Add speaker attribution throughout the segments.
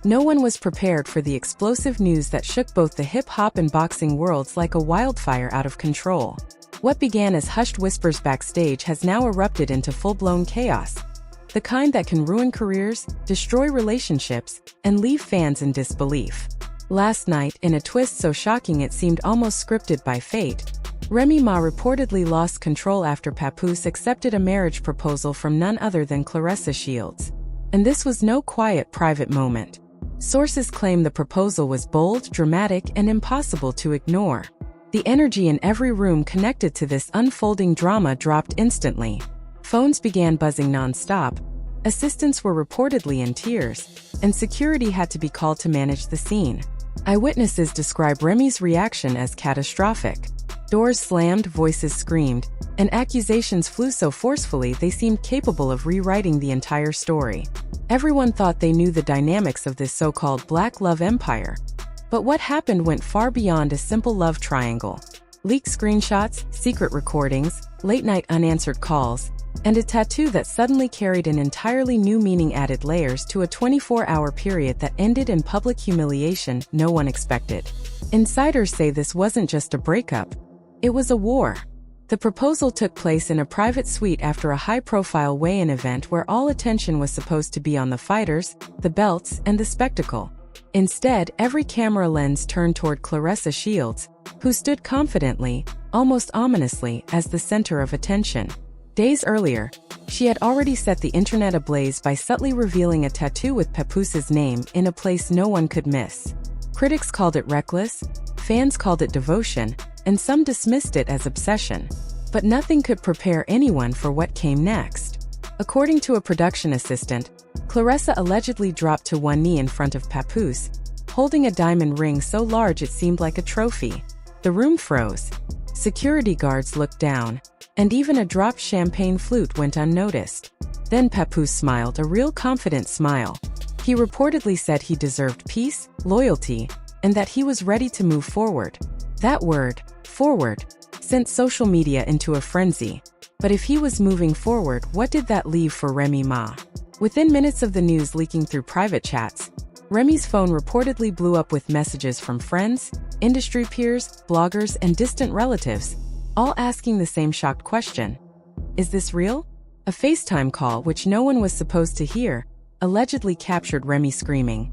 Speaker 1: No one was prepared for the explosive news that shook both the hip-hop and boxing worlds like a wildfire out of control. What began as hushed whispers backstage has now erupted into full-blown chaos. The kind that can ruin careers, destroy relationships, and leave fans in disbelief. Last night, in a twist so shocking it seemed almost scripted by fate, Remy Ma reportedly lost control after Papoose accepted a marriage proposal from none other than Claressa Shields. And this was no quiet private moment. Sources claim the proposal was bold, dramatic, and impossible to ignore. The energy in every room connected to this unfolding drama dropped instantly. Phones began buzzing non-stop, assistants were reportedly in tears, and security had to be called to manage the scene. Eyewitnesses describe Remy's reaction as catastrophic. Doors slammed, voices screamed, and accusations flew so forcefully they seemed capable of rewriting the entire story. Everyone thought they knew the dynamics of this so-called black love empire. But what happened went far beyond a simple love triangle. Leaked screenshots, secret recordings, late-night unanswered calls, and a tattoo that suddenly carried an entirely new meaning added layers to a 24-hour period that ended in public humiliation no one expected. Insiders say this wasn't just a breakup. It was a war. The proposal took place in a private suite after a high-profile weigh-in event where all attention was supposed to be on the fighters, the belts, and the spectacle. Instead, every camera lens turned toward Claressa Shields, who stood confidently, almost ominously, as the center of attention. Days earlier, she had already set the internet ablaze by subtly revealing a tattoo with Papoose's name in a place no one could miss. Critics called it reckless, fans called it devotion, and some dismissed it as obsession. But nothing could prepare anyone for what came next. According to a production assistant, Claressa allegedly dropped to one knee in front of Papoose, holding a diamond ring so large it seemed like a trophy. The room froze. Security guards looked down, and even a dropped champagne flute went unnoticed. Then Papoose smiled, a real confident smile. He reportedly said he deserved peace, loyalty, and that he was ready to move forward. That word, forward, sent social media into a frenzy. But if he was moving forward, what did that leave for Remy Ma? Within minutes of the news leaking through private chats, Remy's phone reportedly blew up with messages from friends, industry peers, bloggers, and distant relatives, all asking the same shocked question. Is this real? A FaceTime call, which no one was supposed to hear, allegedly captured Remy screaming,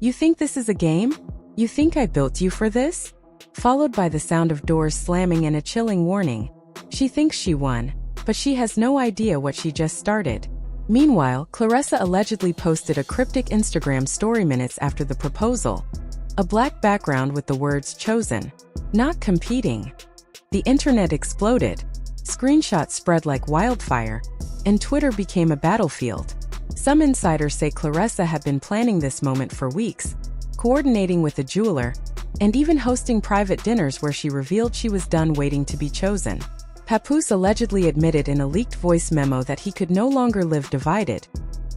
Speaker 1: "You think this is a game? You think I built you for this?" Followed by the sound of doors slamming and a chilling warning. She thinks she won, but she has no idea what she just started. Meanwhile, Claressa allegedly posted a cryptic Instagram story minutes after the proposal. A black background with the words "chosen," not competing. The internet exploded. Screenshots spread like wildfire, and Twitter became a battlefield. Some insiders say Claressa had been planning this moment for weeks, coordinating with a jeweler, and even hosting private dinners where she revealed she was done waiting to be chosen. Papoose allegedly admitted in a leaked voice memo that he could no longer live divided,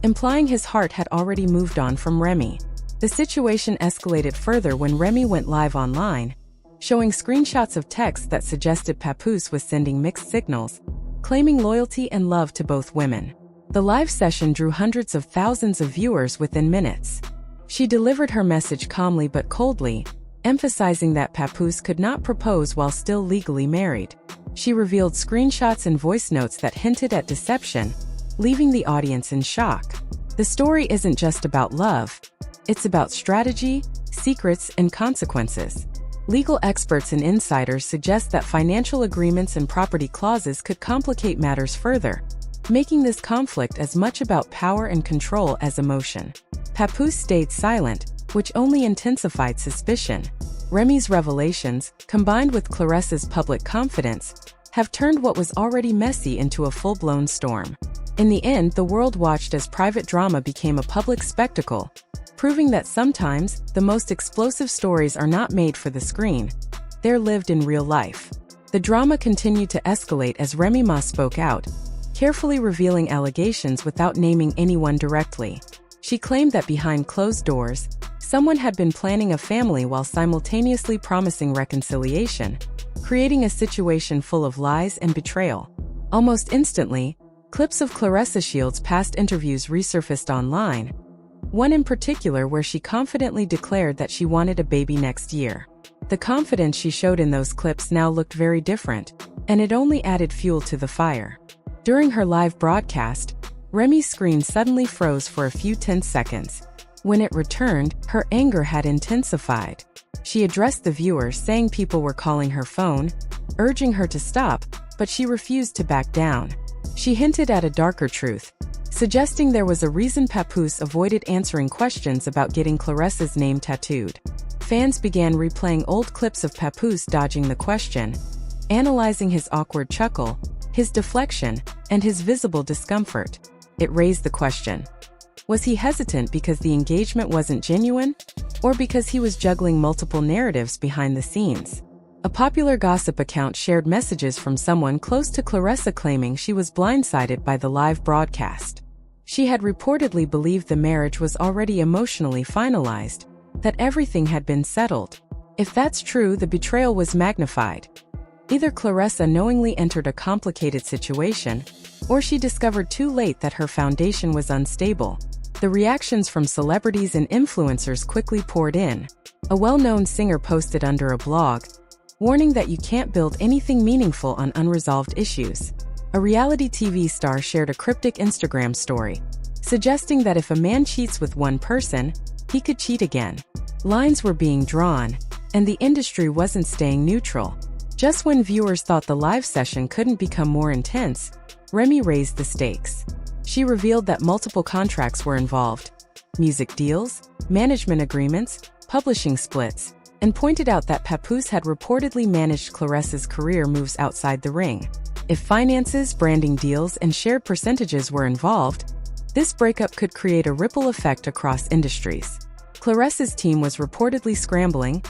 Speaker 1: implying his heart had already moved on from Remy. The situation escalated further when Remy went live online, showing screenshots of texts that suggested Papoose was sending mixed signals, claiming loyalty and love to both women. The live session drew hundreds of thousands of viewers within minutes. She delivered her message calmly but coldly, emphasizing that Papoose could not propose while still legally married. She revealed screenshots and voice notes that hinted at deception, leaving the audience in shock. The story isn't just about love. It's about strategy, secrets, and consequences. Legal experts and insiders suggest that financial agreements and property clauses could complicate matters further, making this conflict as much about power and control as emotion. Papoose stayed silent, which only intensified suspicion. Remy's revelations, combined with Claressa's public confidence, have turned what was already messy into a full-blown storm. In the end, the world watched as private drama became a public spectacle, proving that sometimes, the most explosive stories are not made for the screen. They're lived in real life. The drama continued to escalate as Remy Ma spoke out, carefully revealing allegations without naming anyone directly. She claimed that behind closed doors, someone had been planning a family while simultaneously promising reconciliation, creating a situation full of lies and betrayal. Almost instantly, clips of Claressa Shields' past interviews resurfaced online, One in particular where she confidently declared that she wanted a baby next year. The confidence she showed in those clips now looked very different, and it only added fuel to the fire. During her live broadcast, Remy's screen suddenly froze for a few tense seconds. When it returned, her anger had intensified. She addressed the viewers, saying people were calling her phone, urging her to stop, but she refused to back down. She hinted at a darker truth, suggesting there was a reason Papoose avoided answering questions about getting Claressa's name tattooed. Fans began replaying old clips of Papoose dodging the question, analyzing his awkward chuckle, his deflection, and his visible discomfort. It raised the question: was he hesitant because the engagement wasn't genuine, or because he was juggling multiple narratives behind the scenes? A popular gossip account shared messages from someone close to Claressa claiming she was blindsided by the live broadcast. She had reportedly believed the marriage was already emotionally finalized, that everything had been settled. If that's true, the betrayal was magnified. Either Claressa knowingly entered a complicated situation, or she discovered too late that her foundation was unstable. The reactions from celebrities and influencers quickly poured in. A well-known singer posted under a blog, warning that you can't build anything meaningful on unresolved issues. A reality TV star shared a cryptic Instagram story, suggesting that if a man cheats with one person, he could cheat again. Lines were being drawn, and the industry wasn't staying neutral. Just when viewers thought the live session couldn't become more intense, Remy raised the stakes. She revealed that multiple contracts were involved: music deals, management agreements, publishing splits, and pointed out that Papoose had reportedly managed Claressa's career moves outside the ring. If finances, branding deals, and shared percentages were involved, this breakup could create a ripple effect across industries. Claressa's team was reportedly scrambling,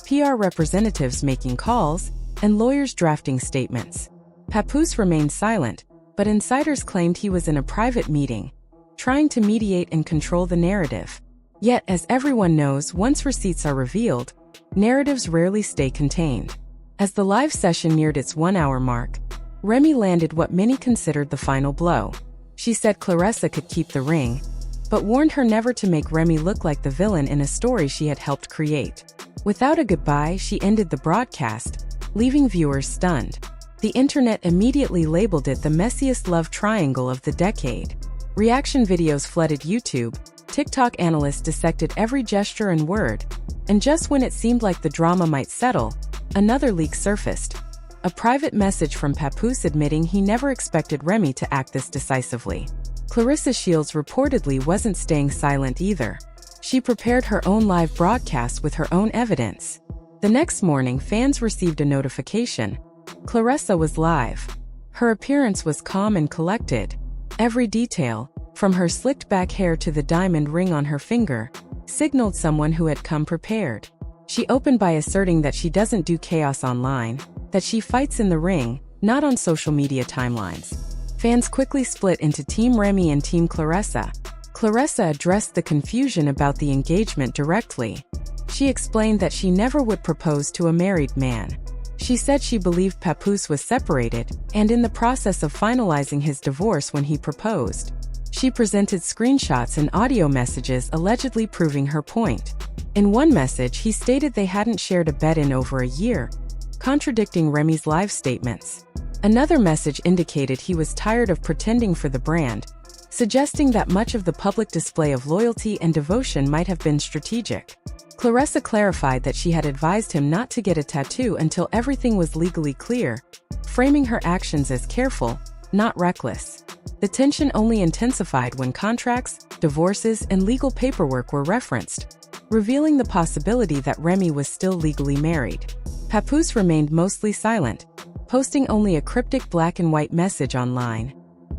Speaker 1: PR representatives making calls, and lawyers drafting statements. Papoose remained silent, but insiders claimed he was in a private meeting, trying to mediate and control the narrative. Yet, as everyone knows, once receipts are revealed, narratives rarely stay contained. As the live session neared its 1-hour mark, Remy landed what many considered the final blow. She said Claressa could keep the ring, but warned her never to make Remy look like the villain in a story she had helped create. Without a goodbye, she ended the broadcast, leaving viewers stunned. The internet immediately labeled it the messiest love triangle of the decade. Reaction videos flooded YouTube, TikTok analysts dissected every gesture and word, and just when it seemed like the drama might settle, another leak surfaced. A private message from Papoose admitting he never expected Remy to act this decisively. Claressa Shields reportedly wasn't staying silent either. She prepared her own live broadcast with her own evidence. The next morning, fans received a notification. Claressa was live. Her appearance was calm and collected. Every detail, from her slicked back hair to the diamond ring on her finger, signaled someone who had come prepared. She opened by asserting that she doesn't do chaos online, that she fights in the ring, not on social media timelines. Fans quickly split into Team Remy and Team Claressa. Claressa addressed the confusion about the engagement directly. She explained that she never would propose to a married man. She said she believed Papoose was separated and in the process of finalizing his divorce when he proposed. She presented screenshots and audio messages allegedly proving her point. In one message, he stated they hadn't shared a bed in over a year, contradicting Remy's live statements. Another message indicated he was tired of pretending for the brand, suggesting that much of the public display of loyalty and devotion might have been strategic. Claressa clarified that she had advised him not to get a tattoo until everything was legally clear, framing her actions as careful, not reckless. The tension only intensified when contracts, divorces, and legal paperwork were referenced, revealing the possibility that Remy was still legally married. Papoose remained mostly silent, posting only a cryptic black and white message online.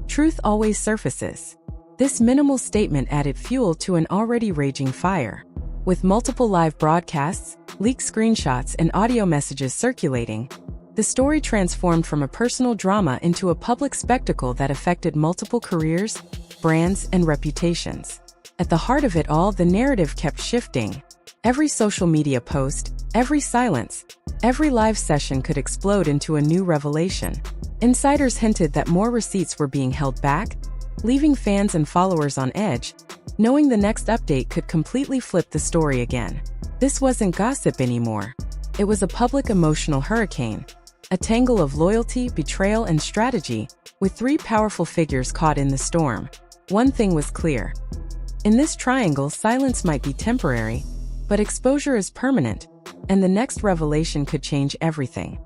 Speaker 1: Truth always surfaces. This minimal statement added fuel to an already raging fire. With multiple live broadcasts, leaked screenshots, and audio messages circulating, the story transformed from a personal drama into a public spectacle that affected multiple careers, brands, and reputations. At the heart of it all, the narrative kept shifting. Every social media post, every silence, every live session could explode into a new revelation. Insiders hinted that more receipts were being held back, leaving fans and followers on edge, knowing the next update could completely flip the story again. This wasn't gossip anymore. It was a public emotional hurricane, a tangle of loyalty, betrayal, and strategy, with three powerful figures caught in the storm. One thing was clear. In this triangle, silence might be temporary, but exposure is permanent, and the next revelation could change everything.